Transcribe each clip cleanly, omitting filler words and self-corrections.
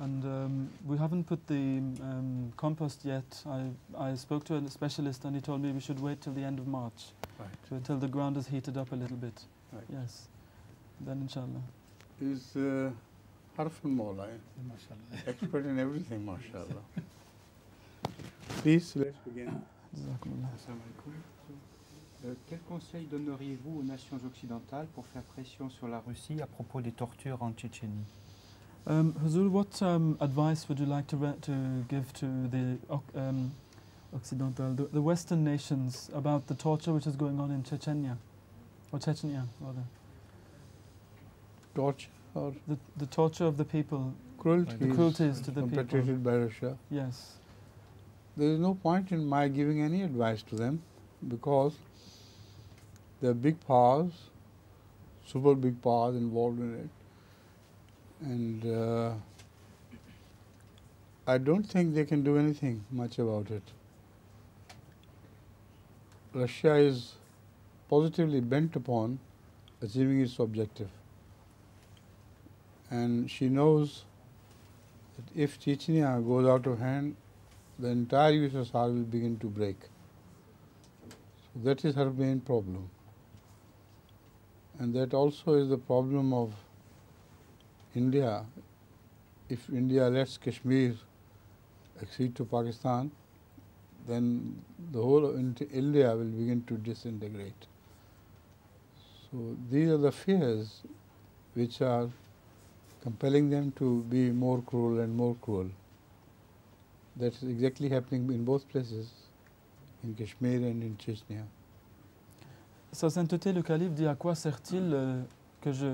And we haven't put the compost yet. I spoke to a specialist and he told me we should wait till the end of March. Right. So until the ground is heated up a little bit. Right. Yes. Then inshallah. Is Harf al-Mawla, expert in everything, mashallah. Please, let's begin. Jazakumullah. Assalamu alaikum. Quel conseil donneriez-vous aux nations occidentales pour faire pression sur la Russie à propos des tortures en Tchétchénie? Huzur, what advice would you like to give to the Occidental, the Western nations about the torture which is going on in Chechnya, or Chechnya rather? Torture or the torture of the people, cruelties, the cruelties to the people. perpetrated by Russia. Yes. There is no point in my giving any advice to them because there are big powers, super big powers involved in it. And I don't think they can do anything much about it. Russia is positively bent upon achieving its objective. And she knows that if Chechnya goes out of hand, the entire USSR will begin to break. So that is her main problem. And that also is the problem of India. If India lets Kashmir accede to Pakistan, then the whole India will begin to disintegrate. So these are the fears which are compelling them to be more cruel and more cruel. That is exactly happening in both places, in Kashmir and in Chechnya. Sa Sainteté le Calife dit à quoi sert-il que je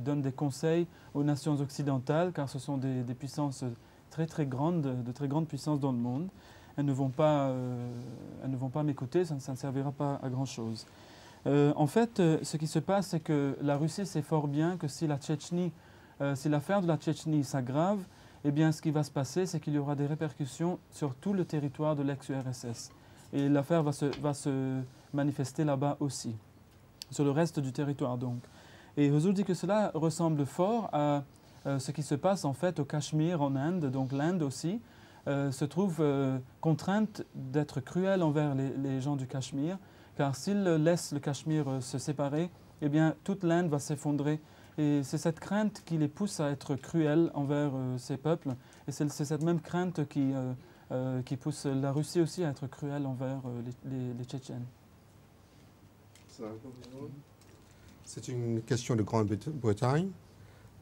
donne des conseils aux nations occidentales, car ce sont des puissances très très grandes, de très grandes puissances dans le monde. Elles ne vont pas m'écouter, ça ne servira pas à grand chose. En fait, ce qui se passe, c'est que la Russie sait fort bien que si l'affaire de la Tchétchénie s'aggrave, eh bien, ce qui va se passer, c'est qu'il y aura des répercussions sur tout le territoire de l'ex-URSS. Et l'affaire va se manifester là-bas aussi, sur le reste du territoire donc. Et Huzur dit que cela ressemble fort à ce qui se passe en fait au Cachemire en Inde, donc l'Inde aussi se trouve contrainte d'être cruelle envers les gens du Cachemire, car s'ils laissent le Cachemire se séparer, eh bien toute l'Inde va s'effondrer. Et c'est cette crainte qui les pousse à être cruels envers ces peuples, et c'est cette même crainte qui pousse la Russie aussi à être cruelle envers les Tchétchènes. C'est une question de Grande-Bretagne.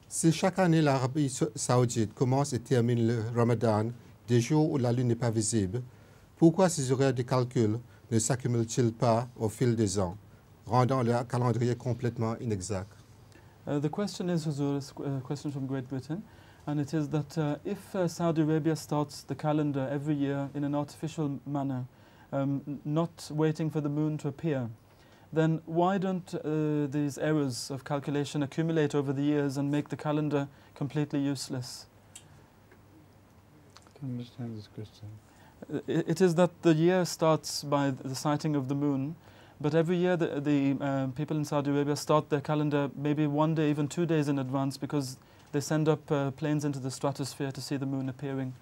Si chaque année l'Arabie saoudite commence et termine le Ramadan des jours où la lune n'est pas visible, pourquoi ces horaires de calcul ne s'accumulent-ils pas au fil des ans, rendant le calendrier complètement inexact? The question is, Huzur, a question from Great Britain, and it is that if Saudi Arabia starts the calendar every year in an artificial manner, not waiting for the moon to appear, then why don't these errors of calculation accumulate over the years and make the calendar completely useless? I can understand this question. It is that the year starts by the sighting of the moon, but every year the people in Saudi Arabia start their calendar maybe 1 day, even 2 days in advance, because they send up planes into the stratosphere to see the moon appearing.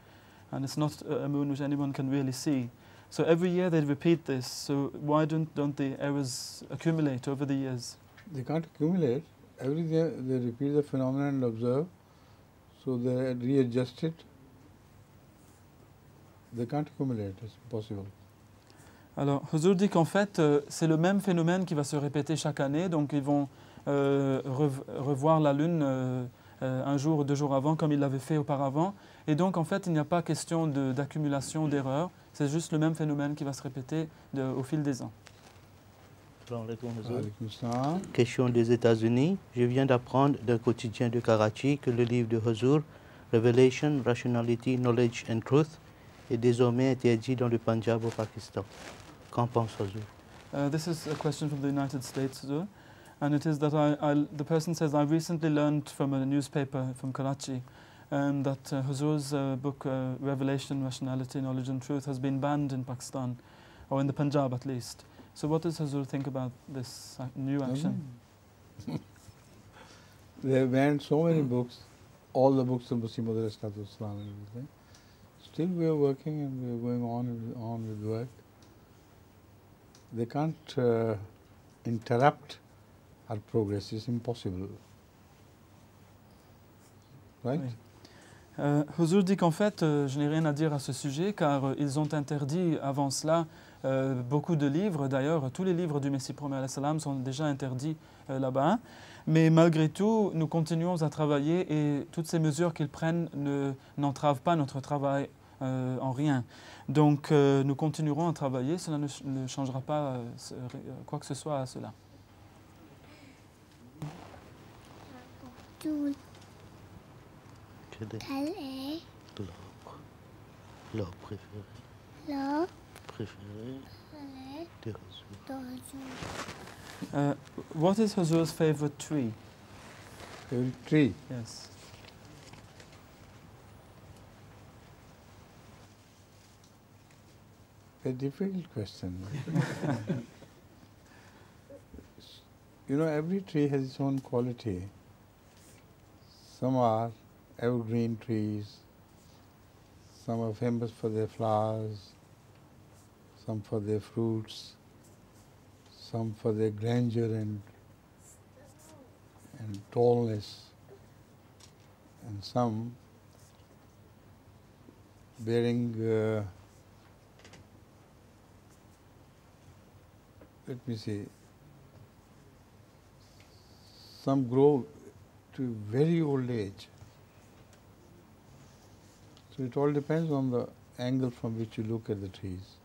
And it's not a moon which anyone can really see. So every year they repeat this. So why don't the errors accumulate over the years? They can't accumulate. Every year they repeat the phenomenon and observe. So they readjust it. They can't accumulate. It's impossible. Alors, Huzur dit qu'en fait, c'est le même phénomène qui va se répéter chaque année. Donc, ils vont revoir la Lune un jour ou 2 jours avant, comme ils l'avaient fait auparavant. Et donc, en fait, il n'y a pas question d'accumulation d'erreurs. C'est juste le même phénomène qui va se répéter au fil des ans. Question des États-Unis. Je viens d'apprendre d'un quotidien de Karachi que le livre de Huzur, Revelation, Rationality, Knowledge and Truth, est désormais interdit dans le Punjab au Pakistan. Qu'en pense Huzur? This is a question from the United States, Huzur. And it is that the person says, I recently learned from a newspaper from Karachi that Huzur's book, Revelation, Rationality, Knowledge and Truth, has been banned in Pakistan, or in the Punjab at least. So what does Huzur think about this new action? They have banned so many books all the books of Masih Maud and everything. Still we are working and we are going on with work. They can't interrupt our progress. It's impossible. Right? Oui. Huzur dit qu'en fait, je n'ai rien à dire à ce sujet car ils ont interdit avant cela beaucoup de livres. D'ailleurs, tous les livres du Messie promet alayhi salam sont déjà interdits là-bas. Mais malgré tout, nous continuons à travailler et toutes ces mesures qu'ils prennent n'entravent pas notre travail en rien. Donc, nous continuerons à travailler. Cela ne changera pas quoi que ce soit à cela. L'or préféré. L'or Préféré de Huzur. What is Huzur's favorite tree? Favorite tree? Yes. A difficult question. You know, every tree has its own quality. Some are evergreen trees, some are famous for their flowers, some for their fruits, some for their grandeur and tallness, and some bearing let me see, some grow to very old age. So it all depends on the angle from which you look at the trees.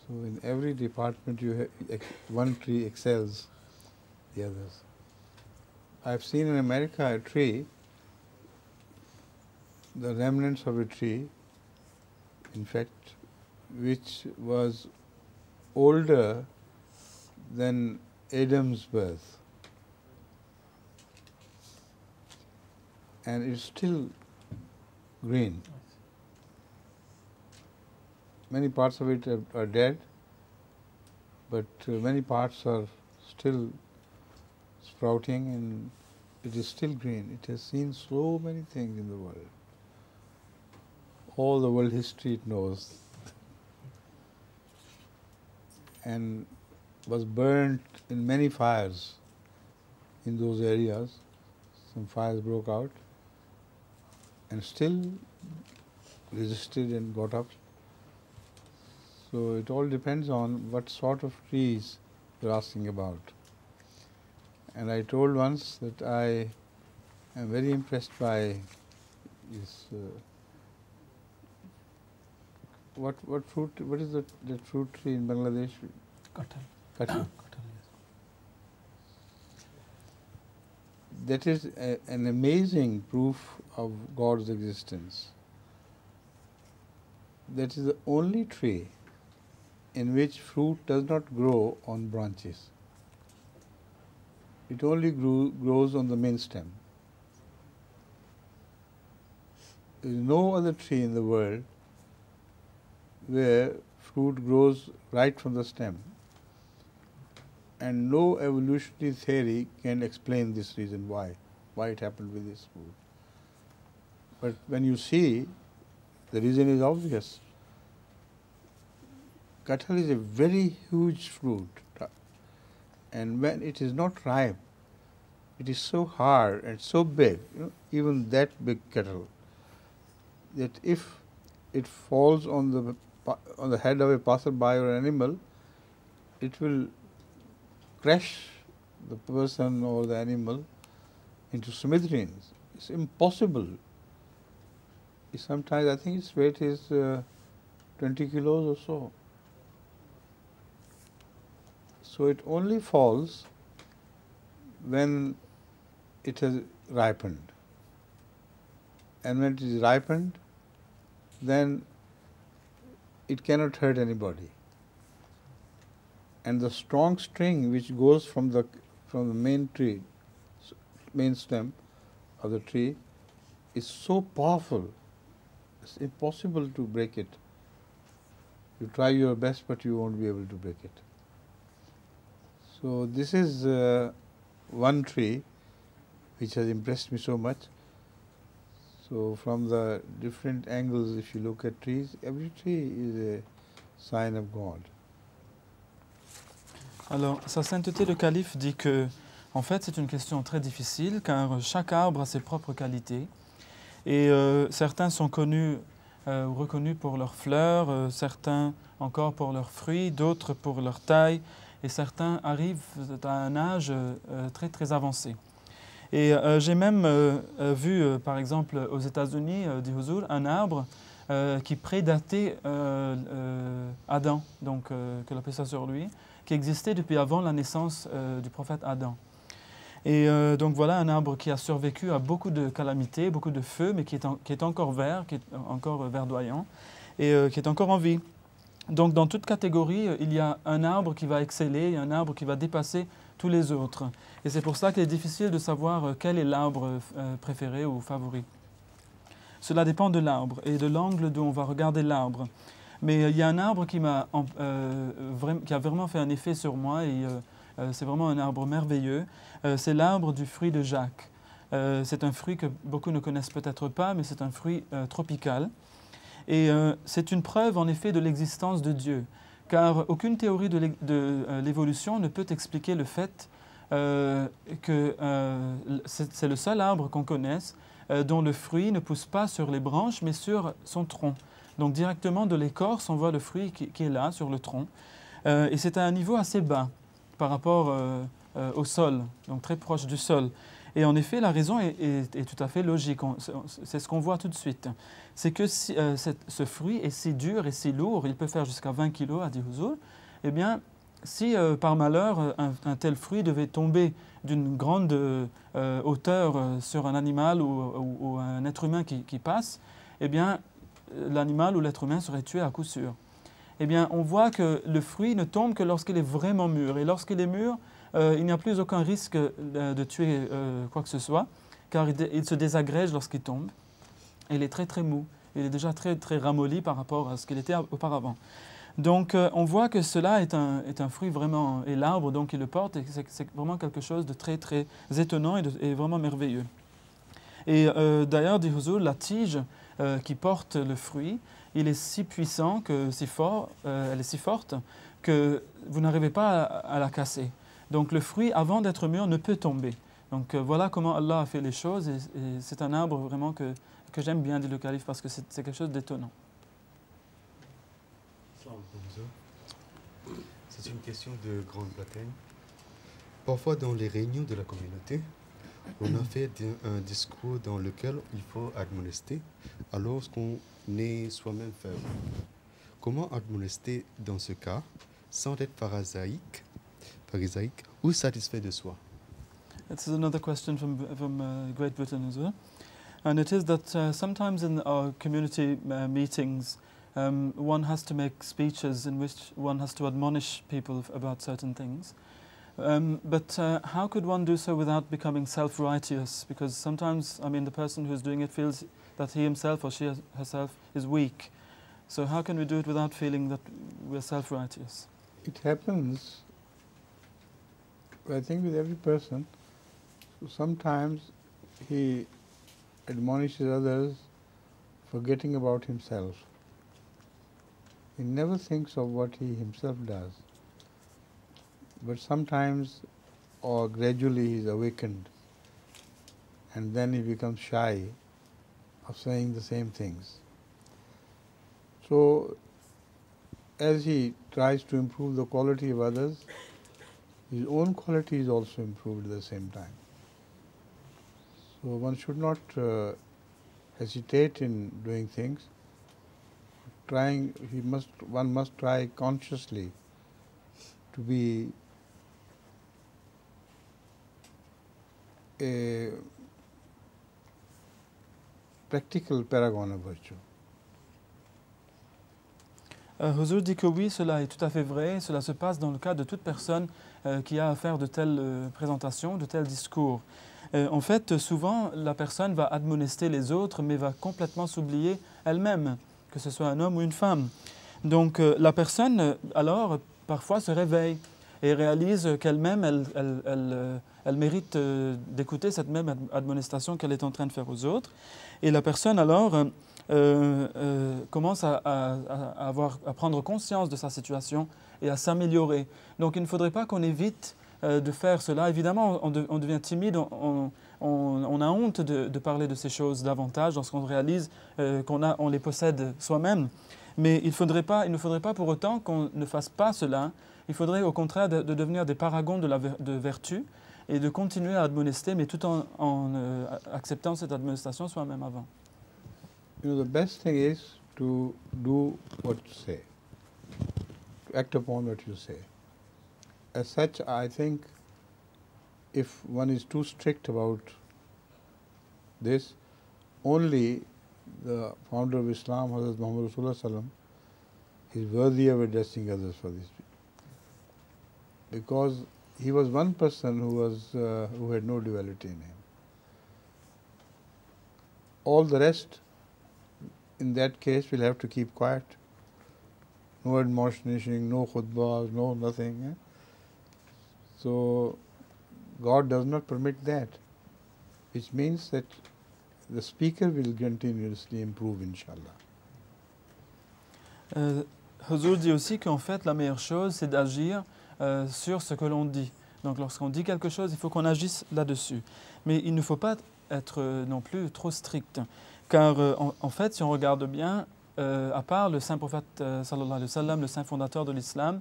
So in every department you have one tree excels the others. I've seen in America a tree, the remnants of a tree, in fact, which was older than Adam's birth, and it's still green. Many parts of it are dead, but many parts are still sprouting and it is still green. It has seen so many things in the world. All the world history it knows. And was burnt in many fires in those areas. Some fires broke out and still resisted and got up. So it all depends on what sort of trees you're asking about. And I told once that I am very impressed by this. What fruit? What is that fruit tree in Bangladesh? Kathal. Kathal. That is an amazing proof of God's existence. That is the only tree in which fruit does not grow on branches. It only grows on the main stem. There is no other tree in the world where fruit grows right from the stem. And no evolutionary theory can explain this reason why it happened with this fruit. But when you see, the reason is obvious. Kathal is a very huge fruit, and when it is not ripe, it is so hard and so big, even that big kathal, that if it falls on the head of a passerby or an animal, it will crush the person or the animal into smithereens. It's impossible. Sometimes I think its weight is 20 kilos or so. So it only falls when it has ripened. And when it is ripened, then it cannot hurt anybody. And the strong string which goes from the main tree, main stem of the tree, is so powerful. It's impossible to break it. You try your best, but you won't be able to break it. So this is one tree which has impressed me so much. So from the different angles, if you look at trees, every tree is a sign of God. Alors, Sa Sainteté le Calife dit que, en fait, c'est une question très difficile car chaque arbre a ses propres qualités. Et certains sont connus ou reconnus pour leurs fleurs, certains encore pour leurs fruits, d'autres pour leur taille, et certains arrivent à un âge très très avancé. Et j'ai même vu, par exemple, aux États-Unis, dit Huzour, un arbre qui prédatait Adam, donc que la paix soit sur lui, qui existait depuis avant la naissance du prophète Adam. Et donc voilà un arbre qui a survécu à beaucoup de calamités, beaucoup de feux, mais qui est encore vert, qui est encore verdoyant et qui est encore en vie. Donc dans toute catégorie, il y a un arbre qui va exceller et un arbre qui va dépasser tous les autres. Et c'est pour ça qu'il est difficile de savoir quel est l'arbre préféré ou favori. Cela dépend de l'arbre et de l'angle d'où on va regarder l'arbre. Mais il y a un arbre qui a vraiment fait un effet sur moi et c'est vraiment un arbre merveilleux. C'est l'arbre du fruit de Jacques. C'est un fruit que beaucoup ne connaissent peut-être pas, mais c'est un fruit tropical. Et c'est une preuve en effet de l'existence de Dieu, car aucune théorie de l'évolution ne peut expliquer le fait que c'est le seul arbre qu'on connaisse dont le fruit ne pousse pas sur les branches, mais sur son tronc. Donc directement de l'écorce, on voit le fruit qui est là, sur le tronc. Et c'est à un niveau assez bas par rapport au sol, donc très proche du sol. Et en effet, la raison est tout à fait logique. C'est ce qu'on voit tout de suite. C'est que si, ce fruit est si dur et si lourd, il peut faire jusqu'à 20 kg, a dit Huzour, eh bien, si par malheur un tel fruit devait tomber d'une grande hauteur sur un animal ou un être humain qui passe, eh bien, l'animal ou l'être humain serait tué à coup sûr. Eh bien, on voit que le fruit ne tombe que lorsqu'il est vraiment mûr. Et lorsqu'il est mûr, il n'y a plus aucun risque de tuer quoi que ce soit, car il se désagrège lorsqu'il tombe. Et il est très très mou. Il est déjà très très ramolli par rapport à ce qu'il était auparavant. Donc on voit que cela est un fruit vraiment, et l'arbre donc qui le porte, c'est vraiment quelque chose de très très étonnant et vraiment merveilleux. Et d'ailleurs, dit Huzour, la tige qui porte le fruit, il est si puissant, elle est si forte que vous n'arrivez pas à la casser. Donc le fruit, avant d'être mûr, ne peut tomber. Donc voilà comment Allah a fait les choses et c'est un arbre vraiment que j'aime bien, dit le calife, parce que c'est quelque chose d'étonnant. C'est une question de Grande-Bretagne. Parfois dans les réunions de la communauté, on a fait un discours dans lequel il faut admonester alors qu'on est soi-même faible. Comment admonester dans ce cas sans être pharisaique ou satisfait de soi? This is another question from Great Britain as well. And it is that sometimes in our community meetings, one has to make speeches in which one has to admonish people about certain things. But how could one do so without becoming self-righteous? Because sometimes, I mean, the person who's doing it feels that he himself or she herself is weak. So how can we do it without feeling that we're self-righteous? It happens, I think, with every person. So sometimes he admonishes others forgetting about himself. He never thinks of what he himself does. But sometimes or gradually he is awakened and then he becomes shy of saying the same things. So as he tries to improve the quality of others, his own quality is also improved at the same time. So one should not hesitate in doing things. One must try consciously to be a practical paragon of virtue. Huzour dit que oui, cela est tout à fait vrai. Cela se passe dans le cas de toute personne qui a à faire de telles présentations, de tels discours. En fait, souvent, la personne va admonester les autres, mais va complètement s'oublier elle-même, que ce soit un homme ou une femme. Donc la personne, alors, parfois se réveille et réalise qu'elle-même, elle elle mérite d'écouter cette même admonestation qu'elle est en train de faire aux autres. Et la personne alors commence à prendre conscience de sa situation et à s'améliorer. Donc il ne faudrait pas qu'on évite de faire cela. Évidemment, on devient timide, on a honte de parler de ces choses davantage lorsqu'on réalise qu'on les possède soi-même. Mais il ne faudrait pas pour autant qu'on ne fasse pas cela. Il faudrait au contraire de devenir des paragons de vertu et de continuer à admonester, mais tout en acceptant cette admonestation soi-même avant. You know, the best thing is to do what you say, to act upon what you say. As such, I think if one is too strict about this, only the founder of Islam, Hazrat Muhammad Rasulullah Sallam, is worthy of addressing others for this. Because he was one person who had no duality in him. All the rest, in that case, will have to keep quiet. No admonishing, no khutbahs, no nothing. Eh? So, God does not permit that, which means that the speaker will continuously improve, inshallah. Huzur dit aussi qu'en fait, la meilleure chose, c'est d'agir sur ce que l'on dit. Donc, lorsqu'on dit quelque chose, il faut qu'on agisse là-dessus. Mais il ne faut pas être non plus trop strict. Car, en fait, si on regarde bien, à part le saint prophète, sallallahu alayhi wa sallam, le saint fondateur de l'islam,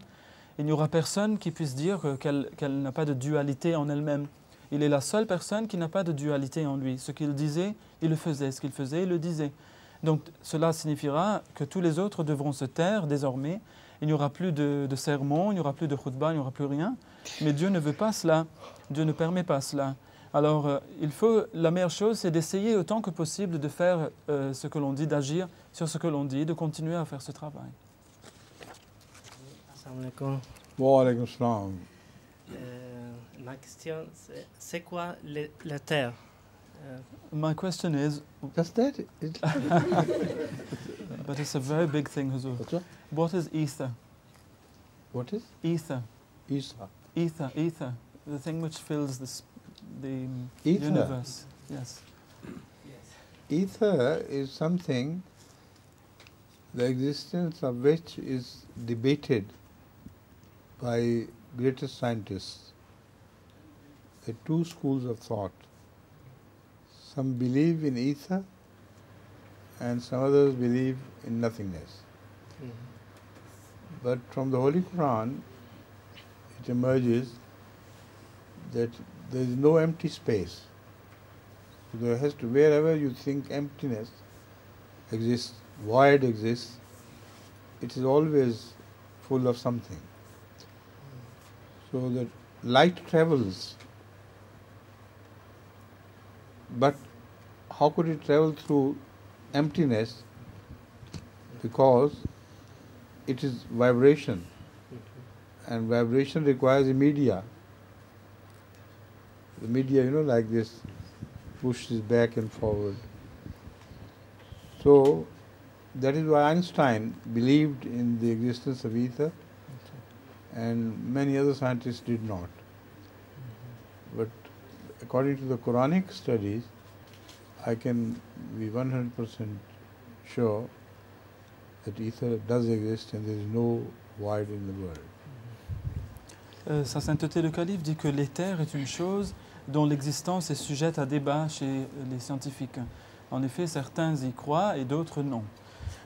il n'y aura personne qui puisse dire qu'elle n'a pas de dualité en elle-même. Il est la seule personne qui n'a pas de dualité en lui. Ce qu'il disait, il le faisait. Ce qu'il faisait, il le disait. Donc cela signifiera que tous les autres devront se taire désormais. Il n'y aura plus de sermons, il n'y aura plus de khutbah, il n'y aura plus rien. Mais Dieu ne veut pas cela. Dieu ne permet pas cela. Alors la meilleure chose, c'est d'essayer autant que possible de faire ce que l'on dit, d'agir sur ce que l'on dit, de continuer à faire ce travail. Assalamu alaikum. Wa alaikum salam. Ma question, c'est quoi la terre? My question is, Just that? but it's a very big thing, Huzur. What's that? What is ether? What is? Ether. Isa. Ether. The thing which fills the Ether. universe. Yes. Ether is something, the existence of which is debated by greatest scientists. There are two schools of thought. Some believe in ether and some others believe in nothingness. But from the Holy Quran, it emerges that there is no empty space. There has to, wherever you think emptiness exists, void exists, it is always full of something. So that light travels, but how could it travel through emptiness? Because it is vibration, and vibration requires a media. The media, like this, pushes back and forward. So that is why Einstein believed in the existence of ether, and many other scientists did not. But according to the Quranic studies, I can be 100% sure that ether does exist and there is no void in the world. Sa sainteté le calife dit que l'éther est une chose dont l'existence est sujette à débat chez les scientifiques. En effet, certains y croient et d'autres non.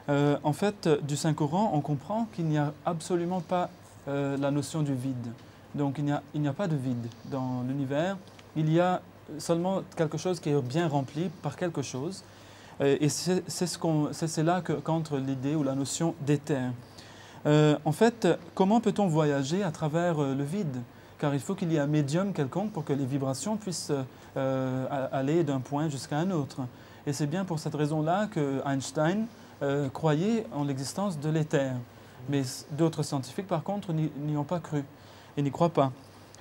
En fait, du Saint-Coran, on comprend qu'il n'y a absolument pas la notion du vide. Donc il n'y a pas de vide dans l'univers. Il y a seulement quelque chose qui est bien rempli par quelque chose. Et c'est là qu'entre l'idée ou la notion d'éther. En fait, comment peut-on voyager à travers le vide? Car il faut qu'il y ait un médium quelconque pour que les vibrations puissent aller d'un point jusqu'à un autre. Et c'est bien pour cette raison-là que Einstein croyait en l'existence de l'éther. Mais d'autres scientifiques, par contre, n'y ont pas cru et n'y croient pas.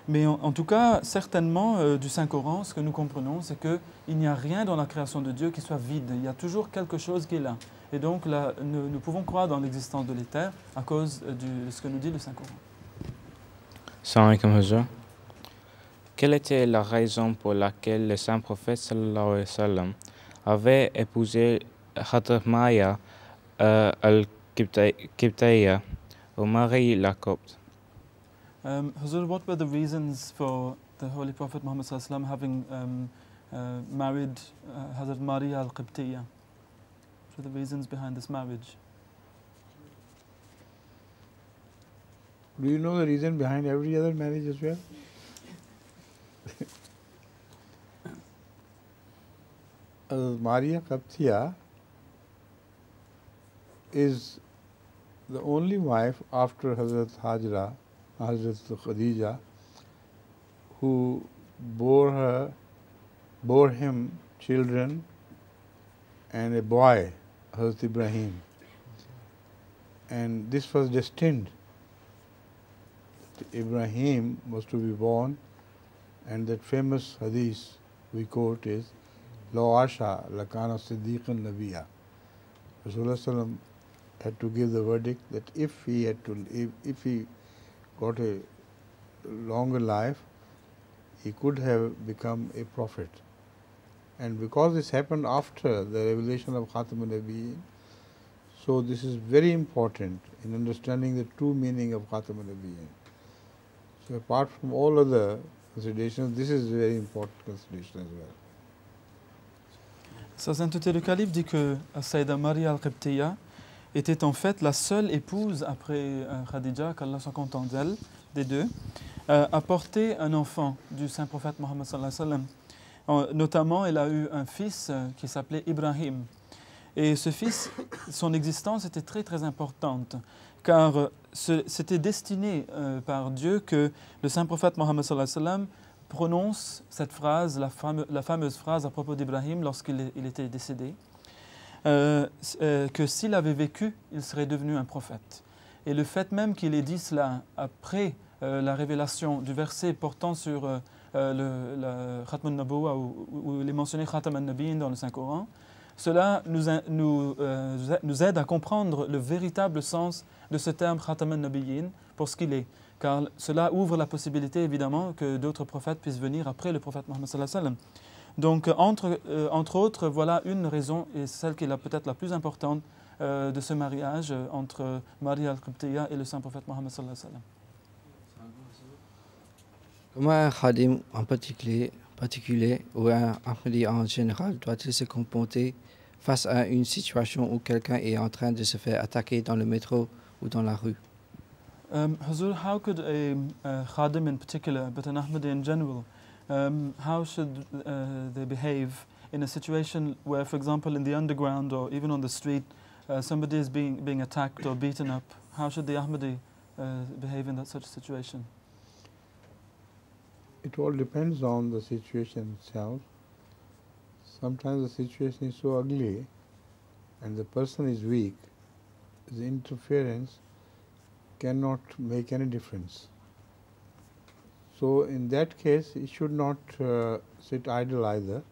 Mais en tout cas, certainement, du Saint-Coran, ce que nous comprenons, c'est qu'il n'y a rien dans la création de Dieu qui soit vide. Il y a toujours quelque chose qui est là. Et donc, là, nous pouvons croire dans l'existence de l'éther à cause de ce que nous dit le Saint-Coran. Assalamu alaikum, Huzur. Quelle était la raison pour laquelle le saint prophète sallallahu alayhi wa sallam avait épousé Hadrat Maya al-Qibtiyya au mari la copte? Huzur, what were the reasons for the Holy Prophet Muhammad sallallahu alaihi wasallam having married Hazrat Maria al-Qibtiyya? What were the reasons behind this marriage? Do you know the reason behind every other marriage as well? Maria Qibtiyya is the only wife after Hazrat Hajra, Hazrat Khadija, who bore him children and a boy, Hazrat Ibrahim. And this was destined. Ibrahim was to be born, and that famous hadith we quote is, Law Asha Lakana Siddiqan Nabiya. Rasulullah had to give the verdict that if he got a longer life, he could have become a prophet. And because this happened after the revelation of Khatam al-Nabiyyin, so this is very important in understanding the true meaning of Khatam al-Nabiyyin. So apart from all other considerations, this is a very important consideration as well. Sa sainteté le calife dit que Sayyida Maria al-Qibtiyya était en fait la seule épouse après Khadija, qu'Allah soit content d'elle, des deux, a porté un enfant du saint prophète Mohammed sallallahu alayhi wa sallam. Notamment, elle a eu un fils qui s'appelait Ibrahim. Et ce fils, son existence était très très importante, car c'était destiné par Dieu que le saint prophète Mohammed sallallahu alayhi wa sallam prononce cette phrase, la fameuse phrase à propos d'Ibrahim lorsqu'il était décédé, que s'il avait vécu, il serait devenu un prophète. Et le fait même qu'il ait dit cela après la révélation du verset portant sur le Khatam al-Nabuwa, où il est mentionné Khatam al-Nabiyyin dans le Saint-Coran, cela nous aide à comprendre le véritable sens de ce terme Khatam al-Nabiyyin pour ce qu'il est. Car cela ouvre la possibilité, évidemment, que d'autres prophètes puissent venir après le prophète Mohammed sallallahu alayhi wa sallam. Donc, entre autres, voilà une raison, et celle qui est peut-être la plus importante de ce mariage entre Maria al-Qibtiyya et le saint prophète Mohammed sallallahu alayhi wa sallam. Comment un khadim en particulier ou un Ahmadi en général doit-il se comporter face à une situation où quelqu'un est en train de se faire attaquer dans le métro ou dans la rue? Huzur, how could a khadim in particular, but an Ahmadi in general, how should they behave in a situation where, for example, in the underground or even on the street, somebody is being attacked or beaten up? How should the Ahmadi behave in such a situation? It all depends on the situation itself. Sometimes the situation is so ugly and the person is weak, the interference cannot make any difference. So in that case, he should not sit idle either.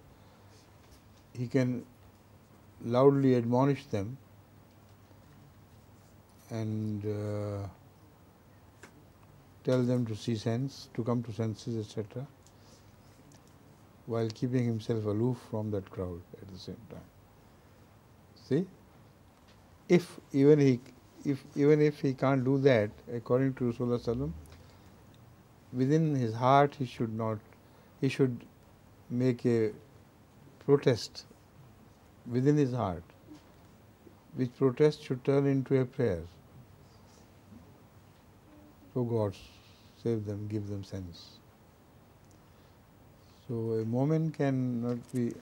He can loudly admonish them and tell them to see sense, to come to senses, etc., while keeping himself aloof from that crowd at the same time. See? Even if he can't do that, according to Rasulullah sallallahu alaihi wasallam, within his heart he should make a protest within his heart, which protest should turn into a prayer. So God, save them, give them sense. So a moment cannot be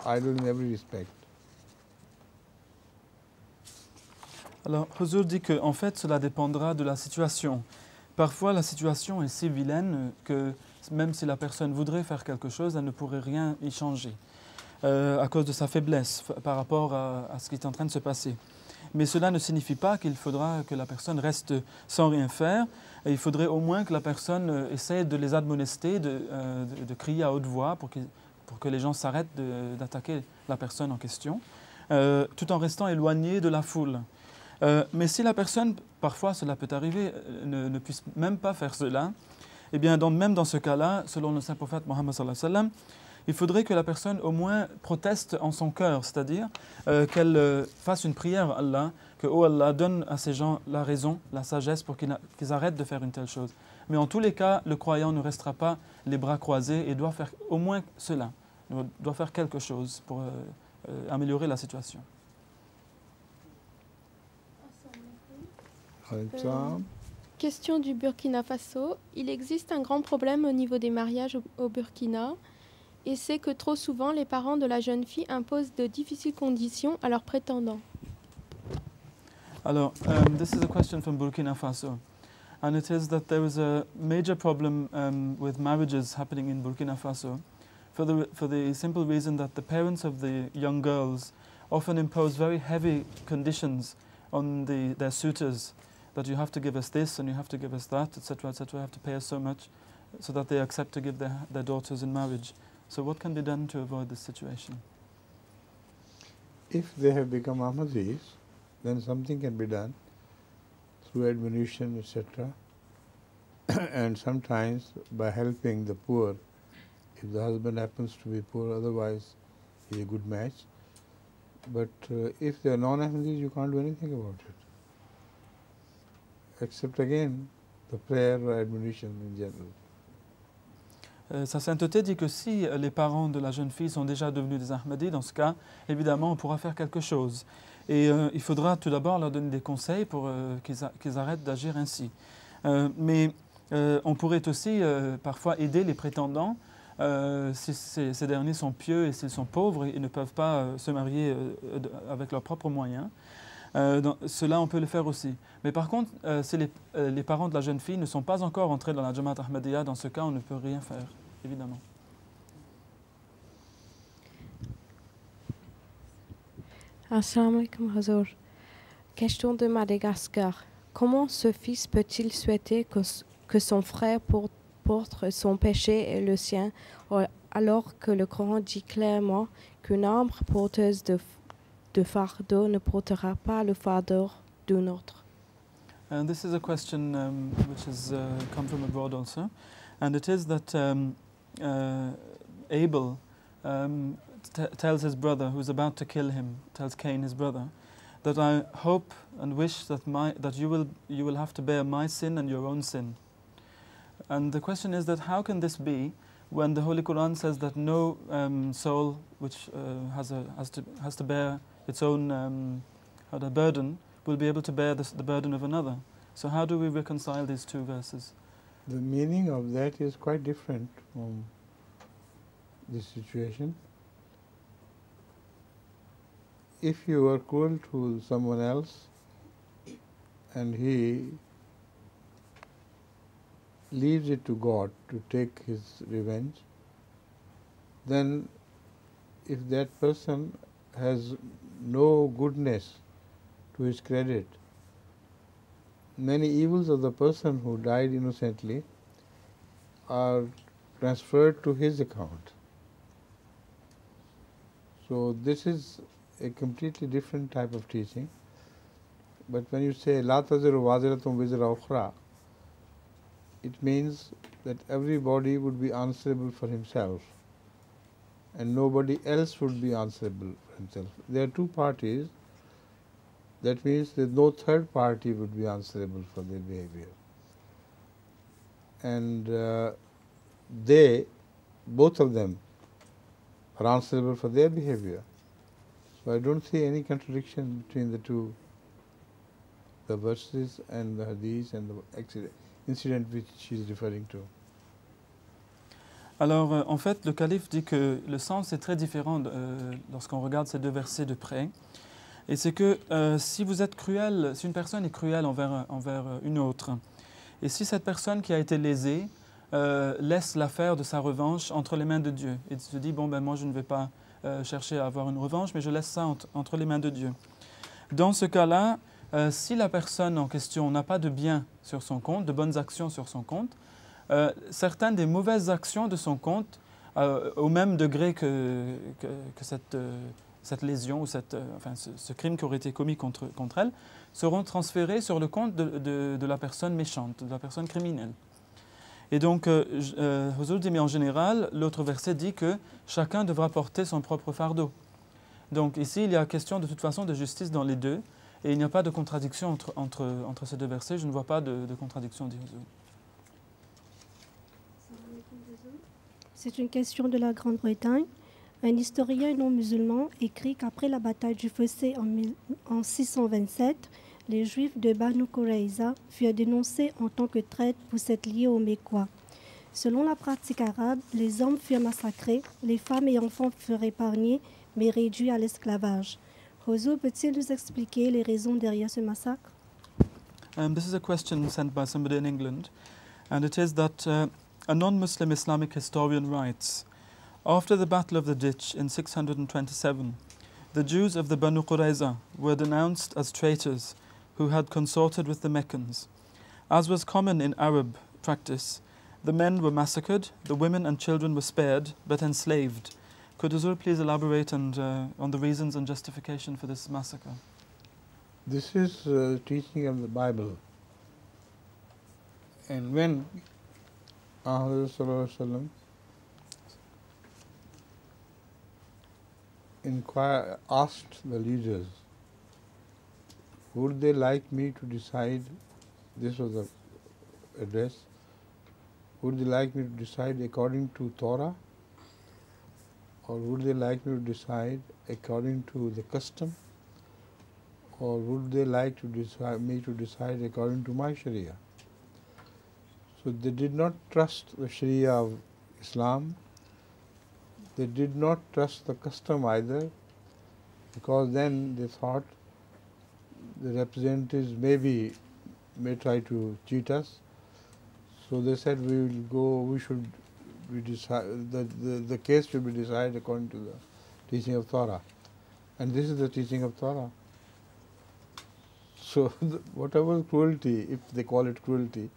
idle in every respect. Alors, Huzur dit que, en fait, cela dépendra de la situation. Parfois, la situation est si vilaine que même si la personne voudrait faire quelque chose, elle ne pourrait rien y changer à cause de sa faiblesse par rapport à ce qui est en train de se passer. Mais cela ne signifie pas qu'il faudra que la personne reste sans rien faire. Et il faudrait au moins que la personne essaie de les admonester, de crier à haute voix pour que les gens s'arrêtent d'attaquer la personne en question, tout en restant éloigné de la foule. Mais si la personne, parfois cela peut arriver, ne puisse même pas faire cela, eh bien, même dans ce cas-là, selon le saint prophète Mohammed sallallahu alayhi wa sallam, il faudrait que la personne au moins proteste en son cœur, c'est-à-dire qu'elle fasse une prière à Allah, que oh Allah donne à ces gens la raison, la sagesse pour qu'ils arrêtent de faire une telle chose. Mais en tous les cas, le croyant ne restera pas les bras croisés et doit faire au moins cela, doit faire quelque chose pour améliorer la situation. Question du Burkina Faso. Il existe un grand problème au niveau des mariages au Burkina, et c'est que trop souvent les parents de la jeune fille imposent de difficiles conditions à leurs prétendants. Alors, this is a question from Burkina Faso, and it is that there is a major problem with marriages happening in Burkina Faso, for the simple reason that the parents of the young girls often impose very heavy conditions on their suitors, that you have to give us this and you have to give us that, etc., etc., you have to pay us so much, so that they accept to give their daughters in marriage. So what can be done to avoid this situation? If they have become Ahmadis, then something can be done through admonition, etc. And sometimes by helping the poor, if the husband happens to be poor, otherwise he is a good match. But if they are non-Ahmadis, you can't do anything about it, except again the prayer or admonition in general. Sa sainteté dit que si les parents de la jeune fille sont déjà devenus des Ahmadis, dans ce cas, évidemment, on pourra faire quelque chose. Et il faudra tout d'abord leur donner des conseils pour qu'ils arrêtent d'agir ainsi. Mais on pourrait aussi parfois aider les prétendants si ces derniers sont pieux et s'ils sont pauvres et ne peuvent pas se marier avec leurs propres moyens. Cela, on peut le faire aussi. Mais par contre, si les parents de la jeune fille ne sont pas encore entrés dans la Jamaat Ahmadiyya, dans ce cas, on ne peut rien faire, évidemment. Assalamu alaikum Hazur. Question de Madagascar. Comment ce fils peut-il souhaiter que son frère porte son péché et le sien, alors que le Coran dit clairement qu'une âme porteuse de fardeau ne portera pas le fardeau d'un autre? And this is a question which has come from abroad also, and it is that Abel tells his brother, who's about to kill him, tells Cain, his brother, that I hope and wish that you will have to bear my sin and your own sin. And the question is that how can this be when the Holy Quran says that no soul which has to bear its own burden will be able to bear the burden of another. So how do we reconcile these two verses? The meaning of that is quite different from this situation. If you are cruel to someone else and he leaves it to God to take his revenge, then if that person has no goodness to his credit, many evils of the person who died innocently are transferred to his account. So this is a completely different type of teaching. But when you say La taziru waziratun wizra ukhra, it means that everybody would be answerable for himself and nobody else would be answerable for himself. There are two parties. That means that no third party would be answerable for their behavior. And both of them, are answerable for their behavior. So I don't see any contradiction between the two, the verses and the hadith and the incident which she is referring to. Alors, en fait, le calife dit que le sens est très différent lorsqu'on regarde ces deux versets de près. Et c'est que si vous êtes cruel, si une personne est cruelle envers une autre, et si cette personne qui a été lésée laisse l'affaire de sa revanche entre les mains de Dieu, et se dit, bon, ben moi je ne vais pas chercher à avoir une revanche, mais je laisse ça entre les mains de Dieu. Dans ce cas-là, si la personne en question n'a pas de biens sur son compte, de bonnes actions sur son compte, certaines des mauvaises actions de son compte, au même degré que cette lésion ou ce crime qui aurait été commis contre elle, seront transférés sur le compte de la personne méchante, de la personne criminelle. Et donc, Huzur dit, mais en général, l'autre verset dit que chacun devra porter son propre fardeau. Donc ici, il y a question de toute façon de justice dans les deux, et il n'y a pas de contradiction entre ces deux versets. Je ne vois pas de contradiction, dit Huzur. C'est une question de la Grande-Bretagne. Un historien non musulman écrit qu'après la bataille du Fossé en 627, les Juifs de Banu Qurayza furent dénoncés en tant que traîtres pour s'être liés aux Mécois. Selon la pratique arabe, les hommes furent massacrés, les femmes et enfants furent épargnés, mais réduits à l'esclavage. Huzur peut-il nous expliquer les raisons derrière ce massacre? This is a question sent by somebody in England, and it is that a non-Muslim Islamic historian writes, after the Battle of the Ditch in 627, the Jews of the Banu Qurayza were denounced as traitors who had consorted with the Meccans. As was common in Arab practice, the men were massacred, the women and children were spared, but enslaved. Could Huzur please elaborate on the reasons and justification for this massacre? This is teaching of the Bible. And when Ahmad asked the leaders, would they like me to decide, this was the address, would they like me to decide according to Torah, or would they like me to decide according to the custom, or would they like to decide me to decide according to my Sharia? So they did not trust the Sharia of Islam. They did not trust the custom either, because then they thought the representatives may try to cheat us. So they said the case should be decided according to the teaching of Torah. And this is the teaching of Torah. So whatever cruelty, if they call it cruelty,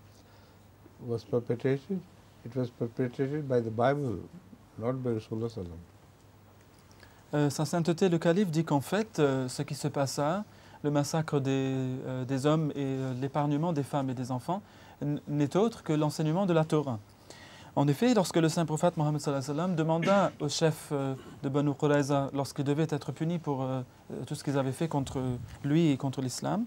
was perpetrated, it was perpetrated by the Bible, not by Rasulullah sallam. Sa sainteté, le calife, dit qu'en fait, ce qui se passa, le massacre des hommes et l'épargnement des femmes et des enfants, n'est autre que l'enseignement de la Torah. En effet, lorsque le saint prophète Mohammed sallallahu alayhi wa sallam demanda au chef de Banu Qurayza, lorsqu'ils devaient être punis pour tout ce qu'ils avaient fait contre lui et contre l'islam,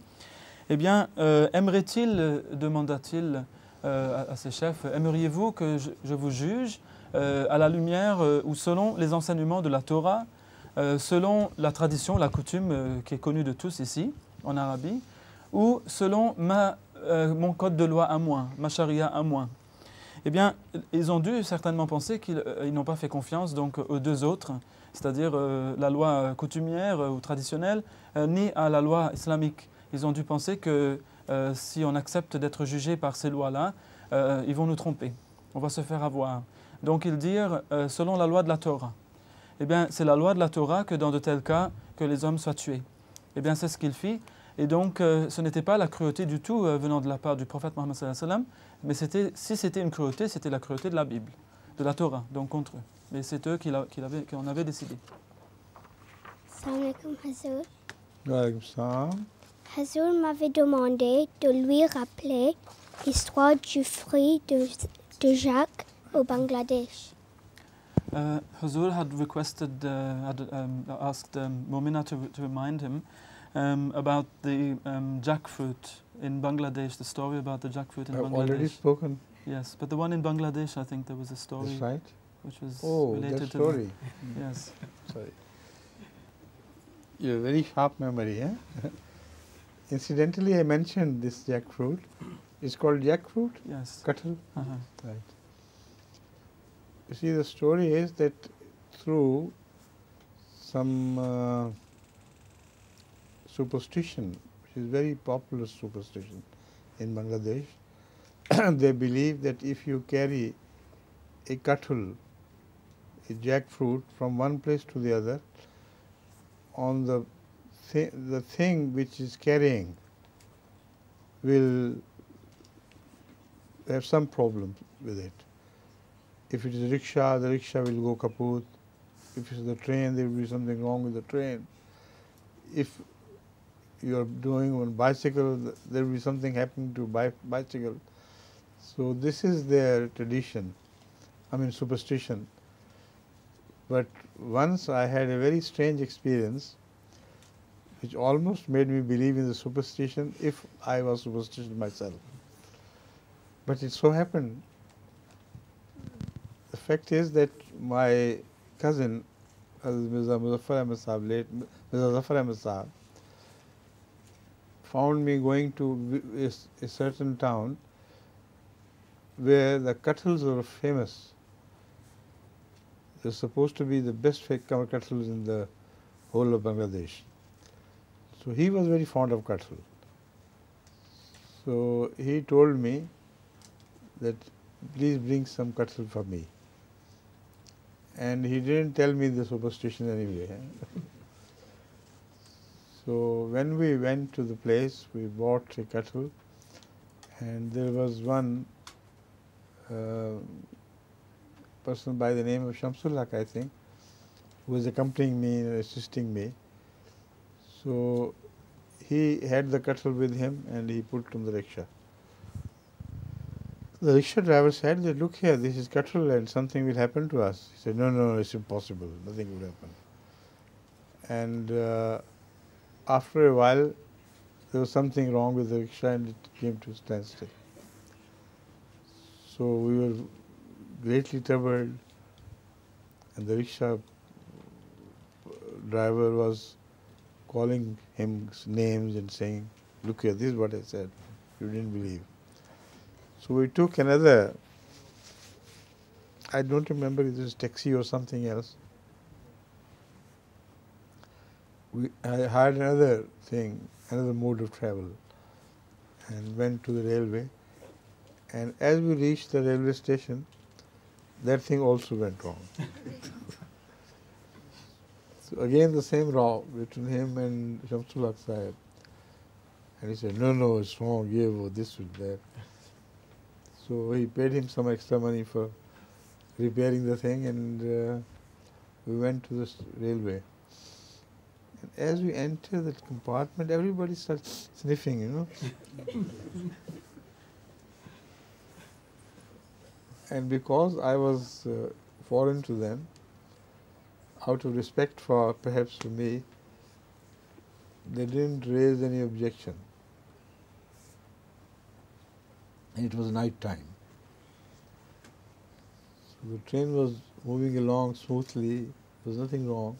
eh bien, aimerait-il, demanda-t-il à ses chefs, aimeriez-vous que je vous juge à la lumière ou selon les enseignements de la Torah, selon la tradition, la coutume qui est connue de tous ici, en Arabie, ou selon mon code de loi à moi, ma charia à moi? Eh bien, ils ont dû certainement penser qu'ils n'ont pas fait confiance donc, aux deux autres, c'est-à-dire la loi coutumière ou traditionnelle, ni à la loi islamique. Ils ont dû penser que si on accepte d'être jugé par ces lois-là, ils vont nous tromper, on va se faire avoir. Donc ils dirent selon la loi de la Torah. Eh bien, c'est la loi de la Torah que dans de tels cas, que les hommes soient tués. Eh bien, c'est ce qu'il fit. Et donc, ce n'était pas la cruauté du tout venant de la part du prophète Mohammed sallallahu alayhi wa sallam, mais si c'était une cruauté, c'était la cruauté de la Bible, de la Torah, donc contre eux. Mais c'est eux qui en avaient décidé. Salam alaikum Huzur. Wa alaykum salam. Huzur m'avait demandé de lui rappeler l'histoire du fruit de Jacques au Bangladesh. Huzur had requested, asked Momina to remind him about the jackfruit in Bangladesh, the story about the jackfruit in Bangladesh. I've already spoken. Yes, but the one in Bangladesh, I think there was a story. That's right. Which was related that story. Yes. Sorry. You have a very sharp memory, eh? Incidentally, I mentioned this jackfruit. It's called jackfruit? Yes. Cuttle? Right. You see, the story is that through some superstition, which is very popular superstition in Bangladesh, they believe that if you carry a cuttle, a jackfruit, from one place to the other, on the thing which is carrying will have some problem with it. If it is a rickshaw, the rickshaw will go kaput. If it's the train, there will be something wrong with the train. If you are doing on bicycle, there will be something happening to bicycle. So this is their tradition, I mean superstition. But once I had a very strange experience which almost made me believe in the superstition if I was superstitious myself. But it so happened, the fact is that my cousin, Mirza Muzaffar Ahmed Sahab, late Mirza Zafar Ahmed Sahab, found me going to a certain town where the kettles were famous. They're supposed to be the best kettles in the whole of Bangladesh. So he was very fond of kettle. So he told me that please bring some kettle for me. And he didn't tell me the superstition anyway. So when we went to the place, we bought a kettle, and there was one person by the name of Shamsul Haq, I think, who was accompanying me and assisting me. So he had the kettle with him and he put it on the rickshaw. The rickshaw driver said that, look here, this is kettle and something will happen to us. He said, no, no, it's impossible, nothing will happen. And after a while, there was something wrong with the rickshaw and it came to a standstill. So we were greatly troubled, and the rickshaw driver was calling him names and saying, look here, this is what I said, you didn't believe. So we took another, I don't remember if it was taxi or something else. I hired another thing, another mode of travel, and went to the railway. And as we reached the railway station, that thing also went wrong. So again the same row between him and Shamsul Haq Sahib. And he said, no, no, it's wrong, yeah, well, this and that. So he paid him some extra money for repairing the thing, and we went to the railway. And as we entered that compartment, everybody started sniffing, you know. And because I was foreign to them, out of respect for perhaps for me, they didn't raise any objection. And it was night time. So the train was moving along smoothly, there was nothing wrong.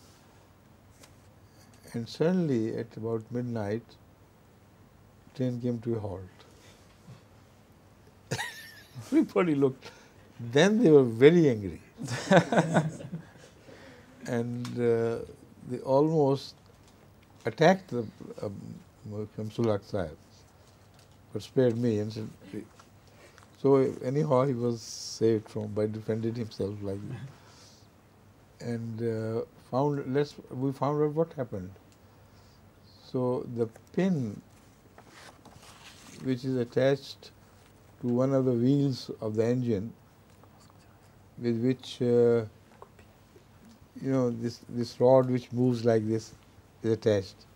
And suddenly at about midnight, the train came to a halt. Everybody looked. Then they were very angry. And they almost attacked the Shamsul Haq Sahib, but spared me. And said, so anyhow, he was saved by defending himself like that. And we found out what happened. So the pin which is attached to one of the wheels of the engine, with which this rod which moves like this is attached.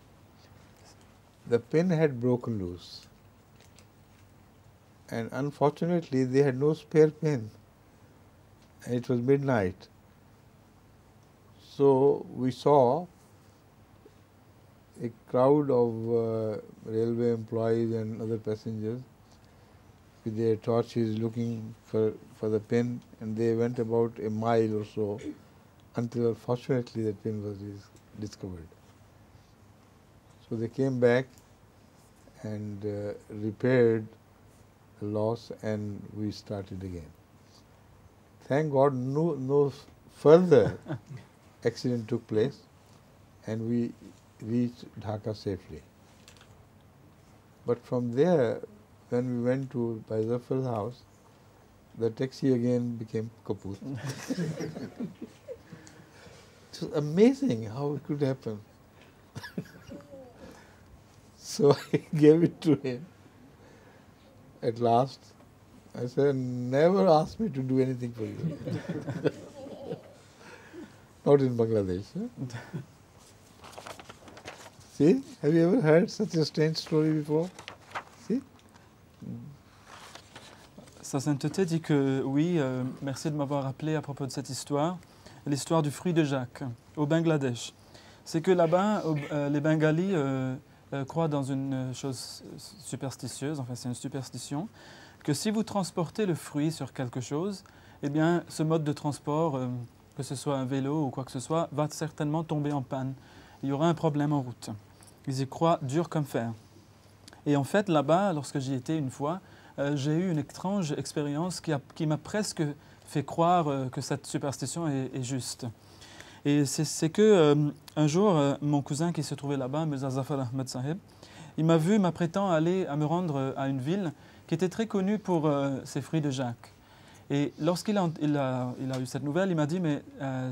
The pin had broken loose, and unfortunately they had no spare pin, and it was midnight. So we saw a crowd of railway employees and other passengers with their torches looking for the pin, and they went about a mile or so until fortunately the pin was discovered. So they came back and repaired the loss, and we started again. Thank God no further accident took place, and we reached Dhaka safely. But from there, when we went to Zafar's house, the taxi again became kaput. It was amazing how it could happen. So I gave it to him. At last, I said, never ask me to do anything for you. Not in Bangladesh. Huh? See, have you ever heard such a strange story before? See? Sa Sainteté dit que oui, merci de m'avoir rappelé à propos de cette histoire, l'histoire du fruit de Jacques au Bangladesh. C'est que là-bas, les Bengalis croient dans une chose superstitieuse, enfin c'est une superstition, que si vous transportez le fruit sur quelque chose, eh bien ce mode de transport, que ce soit un vélo ou quoi que ce soit, va certainement tomber en panne. Il y aura un problème en route. Ils y croient dur comme fer. Et en fait, là-bas, lorsque j'y étais une fois, j'ai eu une étrange expérience qui m'a presque fait croire que cette superstition est juste. Et c'est que un jour, mon cousin qui se trouvait là-bas, Mirza Zafar Ahmed Sahib, il m'a vu m'apprêtant à me rendre à une ville qui était très connue pour ses fruits de Jacques. Et lorsqu'il a eu cette nouvelle, il m'a dit, mais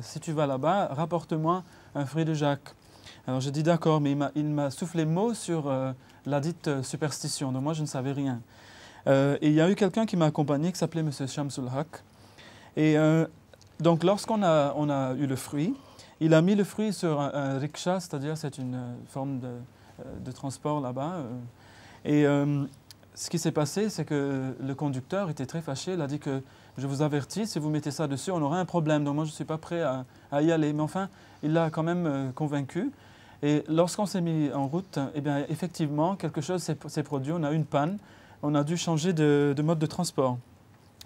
si tu vas là-bas, rapporte-moi un fruit de Jacques. Alors j'ai dit d'accord, mais il m'a soufflé mot sur la dite superstition, donc moi je ne savais rien. Et il y a eu quelqu'un qui m'a accompagné qui s'appelait M. Shamsul Haq. Et donc lorsqu'on a eu le fruit, il a mis le fruit sur un rickshaw, c'est-à-dire c'est une forme de transport là-bas. Et ce qui s'est passé, c'est que le conducteur était très fâché. Il a dit que je vous avertis, si vous mettez ça dessus, on aura un problème. Donc moi je ne suis pas prêt à y aller. Mais enfin, il l'a quand même convaincu. Et lorsqu'on s'est mis en route, eh bien, effectivement, quelque chose s'est produit. On a eu une panne. On a dû changer de mode de transport.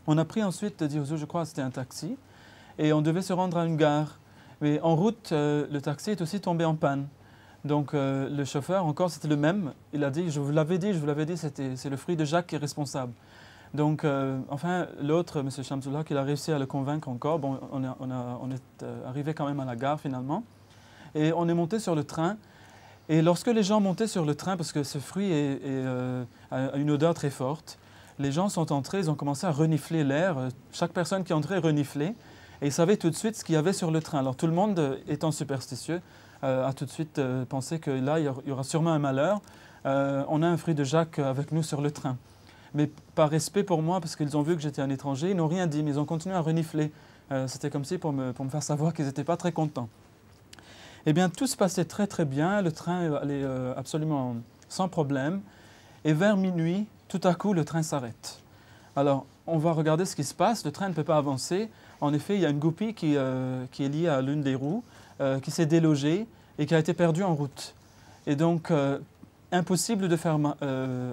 On a pris ensuite, je crois que c'était un taxi, et on devait se rendre à une gare. Mais en route, le taxi est aussi tombé en panne. Donc le chauffeur, encore, c'était le même. Il a dit, je vous l'avais dit, c'est le fruit de Jacques qui est responsable. Donc, enfin, l'autre, M. Shamsullah, il a réussi à le convaincre encore. Bon, on est arrivé quand même à la gare finalement. Et on est monté sur le train. Et lorsque les gens montaient sur le train, parce que ce fruit a une odeur très forte, les gens sont entrés, ils ont commencé à renifler l'air. Chaque personne qui entrait reniflait. Et ils savaient tout de suite ce qu'il y avait sur le train. Alors tout le monde, étant superstitieux, a tout de suite pensé que là, il y aura sûrement un malheur. On a un fruit de Jacques avec nous sur le train. Mais par respect pour moi, parce qu'ils ont vu que j'étais un étranger, ils n'ont rien dit, mais ils ont continué à renifler. C'était comme si pour me faire savoir qu'ils n'étaient pas très contents. Eh bien, tout se passait très très bien. Le train allait absolument sans problème. Et vers minuit, tout à coup, le train s'arrête. Alors, on va regarder ce qui se passe. Le train ne peut pas avancer. En effet, il y a une goupille qui est liée à l'une des roues, qui s'est délogée et qui a été perdue en route. Et donc, impossible de faire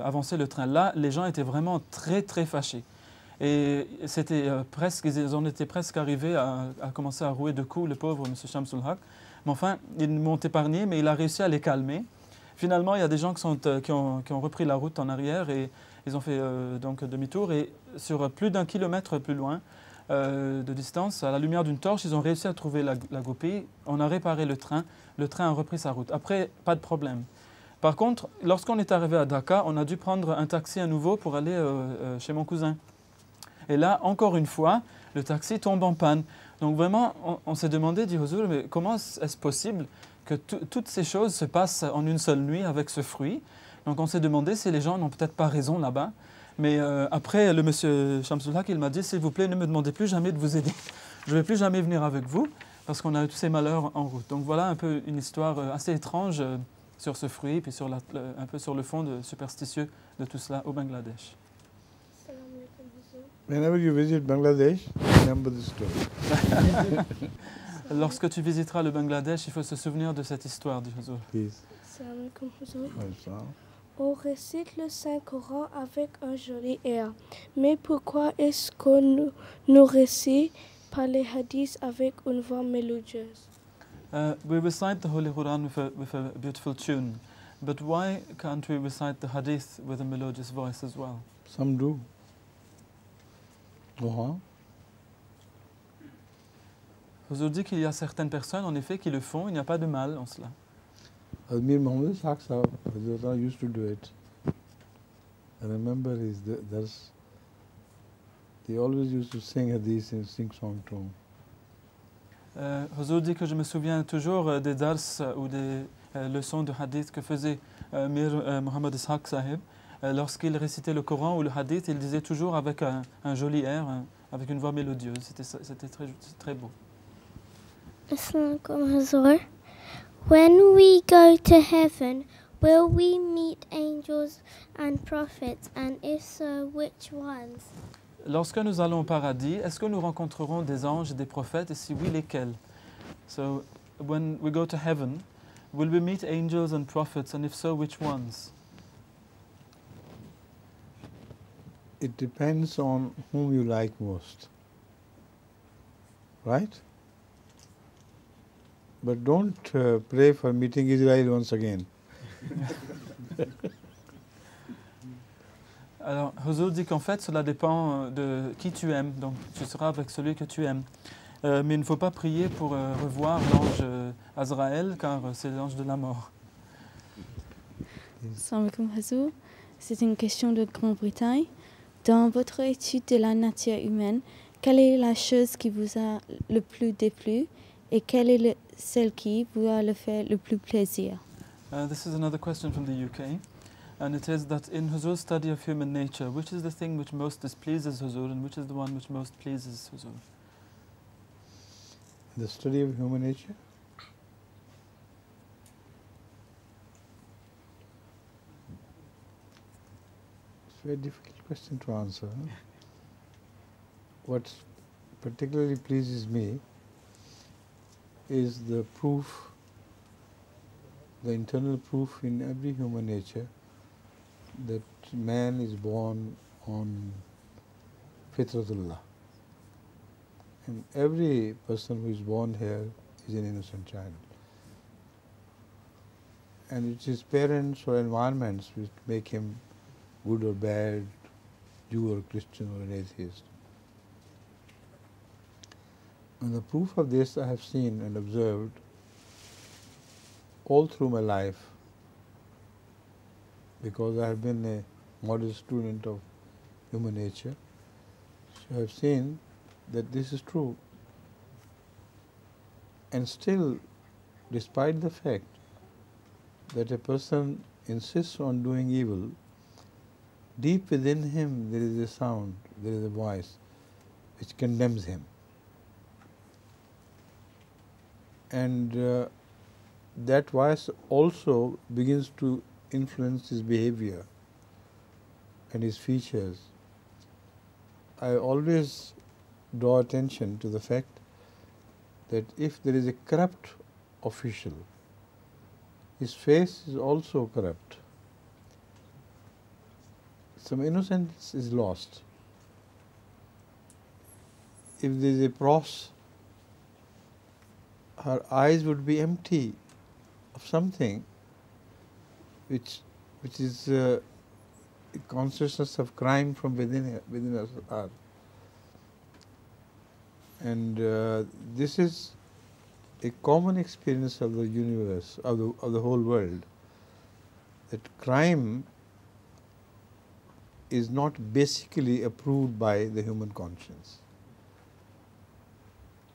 avancer le train. Là, les gens étaient vraiment très, très fâchés. Et ils en étaient presque arrivés à commencer à rouer de coups le pauvre M. Shamsul Haq. Mais enfin, ils m'ont épargné, mais il a réussi à les calmer. Finalement, il y a des gens qui ont repris la route en arrière et ils ont fait donc demi-tour. Et sur plus d'1 kilomètre plus loin de distance, à la lumière d'une torche, ils ont réussi à trouver la goupille. On a réparé le train a repris sa route. Après, pas de problème. Par contre, lorsqu'on est arrivé à Dhaka, on a dû prendre un taxi à nouveau pour aller chez mon cousin. Et là, encore une fois, le taxi tombe en panne. Donc vraiment, on s'est demandé, dit Huzur, mais comment est-ce possible que toutes ces choses se passent en une seule nuit avec ce fruit? Donc on s'est demandé si les gens n'ont peut-être pas raison là-bas. Mais après, le monsieur Shamsul Haq, il m'a dit, s'il vous plaît, ne me demandez plus jamais de vous aider. Je ne vais plus jamais venir avec vous parce qu'on a eu tous ces malheurs en route. Donc voilà un peu une histoire assez étrange sur ce fruit, puis un peu sur le fond superstitieux de tout cela au Bangladesh. Whenever you visit Bangladesh, remember this story. Lorsque tu visiteras le Bangladesh, il faut se souvenir de cette histoire, dit Huzur. Salam alaikum Huzur. On récite le Saint-Coran avec un joli air. Mais pourquoi est-ce qu'on nous récite par les hadiths avec une voix mélodieuse? We recite the Holy Quran with a beautiful tune. But why can't we recite the hadith with a melodious voice as well? Some do. Huzur dit qu'il y a certaines personnes, en effet, qui le font. Il n'y a pas de mal en cela. Mir Muhammad Ishaq Sahib used to do it. I remember he always used to sing hadith and sing song too. Huzur dit que je me souviens toujours des dars ou des leçons de hadith que faisait Mir Muhammad Ishaq Sahib. Lorsqu'il récitait le Coran ou le hadith, il disait toujours avec un joli air, avec une voix mélodieuse. C'était très beau. Assalamu alaikum Huzur. When we go to heaven, will we meet angels and prophets, and if so, which ones? lorsque nous allons au paradis, est-ce que nous rencontrerons des anges et des prophètes, et si oui, lesquels? So, when we go to heaven, will we meet angels and prophets, and if so, which ones? It depends on whom you like most, right? But don't pray for meeting Israel once again. Alors, Huzur dit qu'en fait, cela dépend de qui tu aimes, donc tu seras avec celui que tu aimes. Mais il ne faut pas prier pour revoir l'ange Azraël, car c'est l'ange de la mort. Assalamu alaikum Huzur. C'est une question de Grande-Bretagne. Dans votre étude de la nature humaine, quelle est la chose qui vous a le plus déplu et quelle est celle qui vous a fait le plus plaisir? This is another question from the UK, and it is that in Huzur's study of human nature, which is the thing which most displeases Huzur and which is the one which most pleases Huzur? The study of human nature? It's a very difficult question to answer. Huh? What particularly pleases me is the proof, the internal proof in every human nature that man is born on Fitratullah. And every person who is born here is an innocent child. And it's his parents or environments which make him good or bad, Jew or Christian or an atheist. And the proof of this I have seen and observed all through my life, because I have been a modest student of human nature. So I have seen that this is true. And still, despite the fact that a person insists on doing evil, deep within him there is a sound, there is a voice which condemns him. And that voice also begins to influence his behavior and his features. I always draw attention to the fact that if there is a corrupt official, his face is also corrupt. Some innocence is lost. If there is a pros, her eyes would be empty of something which is a consciousness of crime from within us. And this is a common experience of the universe, of the whole world, that crime is not basically approved by the human conscience.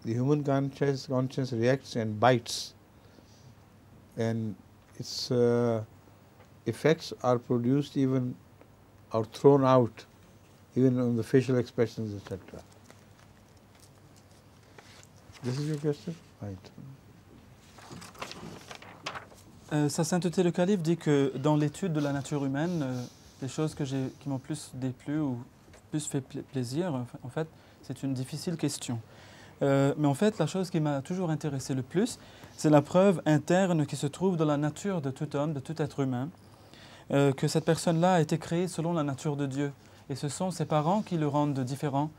The human conscience reacts and bites, and its effects are produced even or thrown out even on the facial expressions, etc. This is your question? Right. Sa Sainteté le Calife dit que dans l'étude de la nature humaine, les choses qui m'ont plus déplu ou plus fait plaisir, en fait, c'est une difficile question. Mais en fait, la chose qui m'a toujours intéressé le plus, c'est la preuve interne qui se trouve dans la nature de tout homme, de tout être humain, que cette personne-là a été créée selon la nature de Dieu. Et ce sont ses parents qui le rendent différent,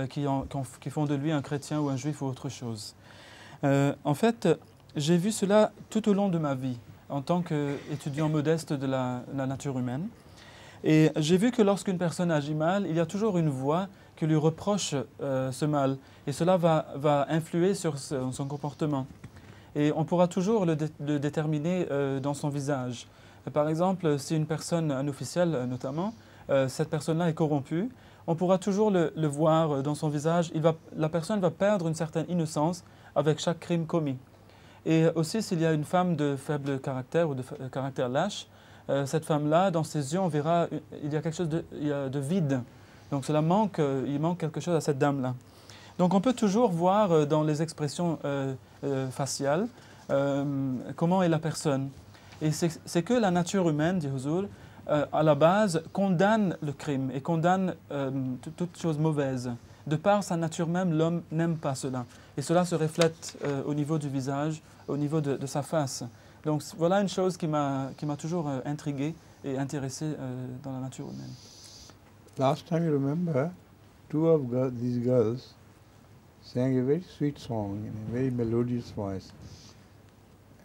qui font de lui un chrétien ou un juif ou autre chose. En fait, j'ai vu cela tout au long de ma vie, en tant qu'étudiant modeste de la nature humaine. Et j'ai vu que lorsqu'une personne agit mal, il y a toujours une voix qui lui reproche ce mal. Et cela va influer sur son comportement. Et on pourra toujours le déterminer dans son visage. Par exemple, si une personne, un officiel notamment, cette personne-là est corrompue, on pourra toujours le voir dans son visage. La personne va perdre une certaine innocence avec chaque crime commis. Et aussi, s'il y a une femme de faible caractère ou de caractère lâche, cette femme-là, dans ses yeux, on verra il y a quelque chose de vide. Donc cela il manque quelque chose à cette dame-là. Donc on peut toujours voir dans les expressions faciales comment est la personne. Et c'est que la nature humaine, dit Huzur, à la base, condamne le crime et condamne toute chose mauvaise. De par sa nature même, l'homme n'aime pas cela. Et cela se reflète au niveau du visage, au niveau de sa face. Donc voilà une chose qui m'a toujours intrigué et intéressé dans la nature humaine. Last time, you remember, two of these girls sang a very sweet song in a very melodious voice.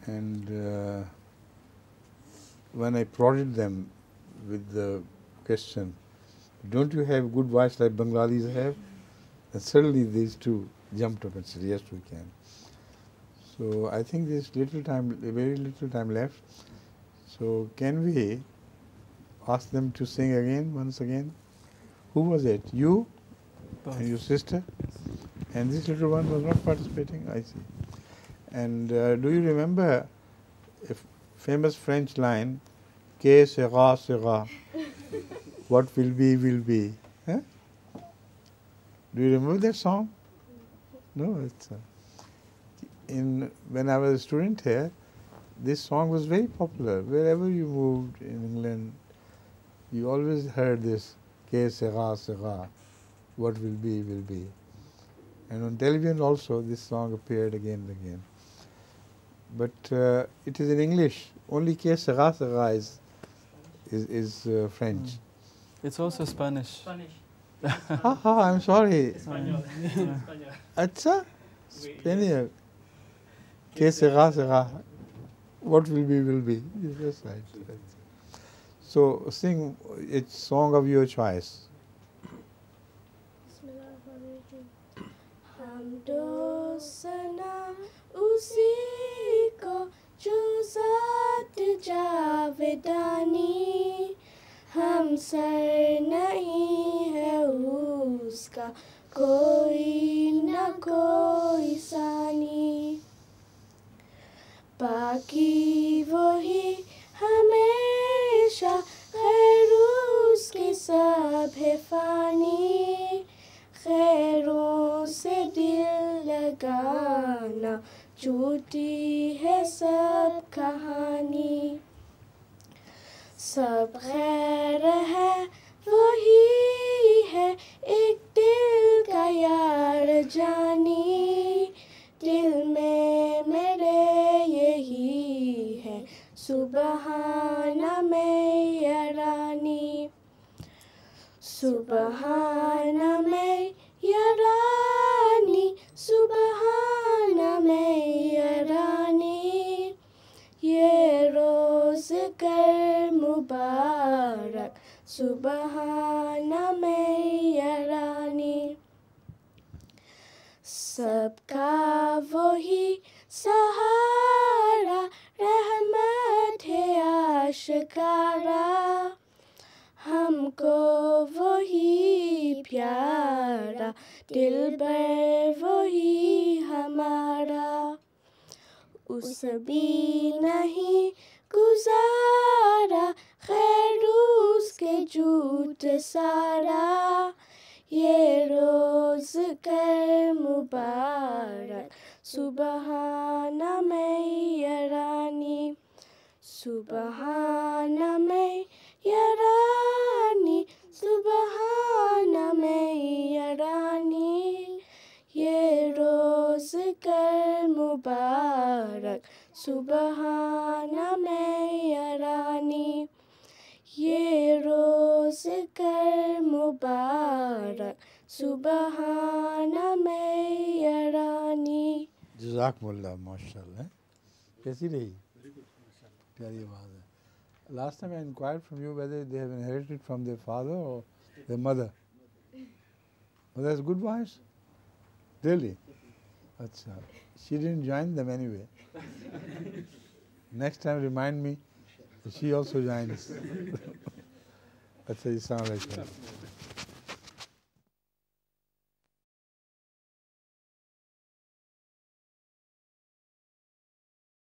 And when I prodded them with the question, don't you have good voice like Bengalis have? And suddenly these two jumped up and said, yes, we can. So I think there's very little time left. So can we ask them to sing again, once again? Who was it? You and your sister? And this little one was not participating? I see. And do you remember a famous French line, "Que sera, sera"? What will be, will be. Huh? Do you remember that song? No, it's when I was a student here, this song was very popular. Wherever you moved in England, you always heard this, "Que sera, sera", what will be, will be. And on television also, this song appeared again and again. But it is in English. Only "Que sera, sera" is French. It's also Spanish. Spanish. I'm sorry. Español. Acha? Spanish. Que sera, sera. What will be, will be. Yes, right. So sing a song of your choice. Hamdo sana usi ko jo zat javedani, हम sir नहीं है उसका कोई न कोई सानी, बाकी वही हमेशा खैर उसके सब है फानी, खैरों से दिल लगाना झूठी है सब कहानी, सब खैर है वही है एक दिल का यार जानी, दिल में मेरे यही है सुबहाना में यारानी, सुबहाना में यारानी, सुबहाना में यारानी, ये रोज़ कर मुबारक सुबहाना में यारानी, सबका वही सहारा रहमत है आशिकारा, हमको वही प्यारा दिलबर वही हमारा, उस भी नहीं गुजारा खैर उसके झूठ सारा, ये रोज़ कर मुबारक सुबहाना में यारानी, सुबहाना में यारानी, सुबहाना में यारानी, ये रोज़ कर मुबारक सुबहाना में यारानी, ये रोज़ कर मुबारक सुबहाना में यारानी। जज़ाकमुल्लाह, माशाअल्लाह। कैसी रही? प्यारी आवाज़ है। Last time I inquired from you whether they have inherited from their father or their mother. Mother has good voice? Really? Achha. She didn't join them anyway. Next time remind me that she also joins. Achha, Assalamu alaikum.